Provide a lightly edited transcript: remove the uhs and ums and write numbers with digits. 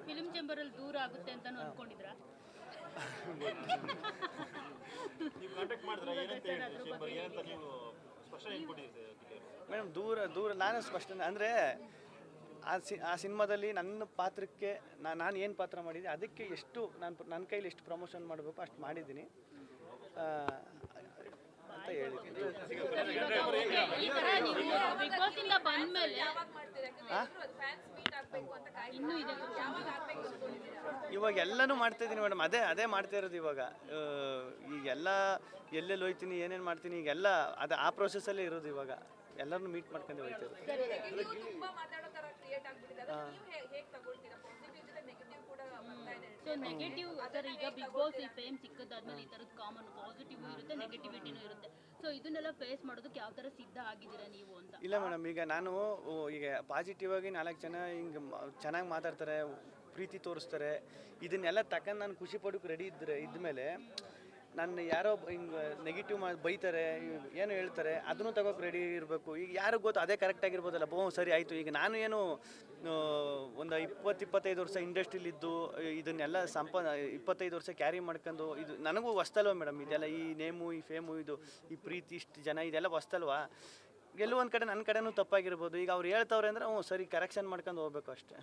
Film ಚೇಂಬರಲ್ಲಿ ದೂರ ಆಗುತ್ತೆ ಅಂತ ಅನ್ಕೊಂಡಿದ್ರಾ? ನೀವು ಕಾಂಟ್ಯಾಕ್ಟ್ ಮಾಡಿದ್ರಾ? ಏನಂತ ಹೇಳಿದ್ರು ಚೇಂಬರ್? ಏನಂತ ನೀವು ಸ್ಪಷ್ಟನೆ ಏನು ಕೊಟ್ಟಿದ್ದೀರಿ? ಮೇಡಮ್ ದೂರ ನಾನು ಸ್ಪಷ್ಟನೆ ಅಂದರೆ ಆ ಸಿನಿಮಾದಲ್ಲಿ ನನ್ನ ಪಾತ್ರಕ್ಕೆ ನಾನು ಏನು ಪಾತ್ರ ಮಾಡಿದ್ದೆ ಅದಕ್ಕೆ ಎಷ್ಟು ನನ್ನ ಕೈಲಿ ಎಷ್ಟು ಪ್ರಮೋಷನ್ ಮಾಡಬೇಕು ಅಷ್ಟು ಮಾಡಿದ್ದೀನಿ ಅಂತ ಹೇಳಿದ್ದೀನಿ. ಈ ತರ ನೀವು ಬಿಗ್ ಬಾಸ್ ಇಂದ ಬಂದ್ಮೇಲೆ ಇನ್ನೂ ಇದೆ ಇವಾಗ ಎಲ್ಲನೂ ಮಾಡ್ತಾಯಿದ್ದೀನಿ ಮೇಡಮ್. ಅದೇ ಮಾಡ್ತಾ ಇರೋದು ಇವಾಗ. ಈಗೆಲ್ಲ ಎಲ್ಲೆಲ್ಲಿ ಹೋಗ್ತೀನಿ ಏನೇನು ಮಾಡ್ತೀನಿ ಈಗೆಲ್ಲ ಅದು ಆ ಪ್ರೊಸೆಸ್ಸಲ್ಲೇ ಇರೋದು ಇವಾಗ. ಎಲ್ಲರನ್ನೂ ಮೀಟ್ ಮಾಡ್ಕೊಂಡು ಹೋಗ್ತೀವಿ. ಸೊ ನೆಗೆಟಿವ್ ಸರ್, ಈಗ ಬಿಗ್ ಬಾಸ್ ಈ ಫೇಮ್ ಸಿಕ್ಕದಾದ್ಮೇಲೆ ಈ ಥರದ್ದು ಕಾಮನ್ ಪಾಸಿಟಿವ್ ಇರುತ್ತೆ, ನೆಗೆಟಿವಿಟಿನೂ ಇರುತ್ತೆ. ಸೊ ಇದನ್ನೆಲ್ಲ ಫೇಸ್ ಮಾಡೋದಕ್ಕೆ ಯಾವ ಥರ ಸಿದ್ಧ ಆಗಿದ್ದೀರಾ ನೀವು ಅಂತ? ಇಲ್ಲ ಮೇಡಮ್, ಈಗ ನಾನು ಈಗ ಪಾಸಿಟಿವ್ ಆಗಿ 4 ಜನ ಹಿಂಗೆ ಚೆನ್ನಾಗಿ ಮಾತಾಡ್ತಾರೆ, ಪ್ರೀತಿ ತೋರಿಸ್ತಾರೆ, ಇದನ್ನೆಲ್ಲ ತಗೊಂಡು ನಾನು ಖುಷಿ ಪಡೋಕೆ ರೆಡಿ ಇದ್ಮೇಲೆ ನಾನು ಯಾರೋ ಹಿಂಗೆ ನೆಗೆಟಿವ್ ಬೈತಾರೆ, ಏನು ಹೇಳ್ತಾರೆ, ಅದನ್ನು ತಗೋಕೆ ರೆಡಿ ಇರಬೇಕು. ಈಗ ಯಾರಿಗೆ ಗೊತ್ತು ಅದೇ ಕರೆಕ್ಟ್ ಆಗಿರ್ಬೋದಲ್ಲ. ಸರಿ ಆಯಿತು. ಈಗ ನಾನು ಏನು ಒಂದು 20-25 ವರ್ಷ ಇಂಡಸ್ಟ್ರಿಲಿದ್ದು ಇದನ್ನೆಲ್ಲ 25 ವರ್ಷ ಕ್ಯಾರಿ ಮಾಡ್ಕೊಂಡು ಇದು ನನಗೂ ಹೊಸ್ತಲ್ವ ಮೇಡಮ್. ಇದೆಲ್ಲ ಈ ನೇಮು, ಈ ಫೇಮು, ಈ ಪ್ರೀತಿ, ಇಷ್ಟು ಜನ, ಇದೆಲ್ಲ ಹೊಸ್ತಲ್ವಾ. ಎಲ್ಲೋ ಒಂದು ಕಡೆ ನನ್ನ ಕಡೆನೂ ತಪ್ಪಾಗಿರ್ಬೋದು. ಈಗ ಅವ್ರು ಹೇಳ್ತವ್ರೆ ಅಂದರೆ ಸರಿ ಕರೆಕ್ಷನ್ ಮಾಡ್ಕೊಂಡು ಹೋಗ್ಬೇಕು ಅಷ್ಟೇ.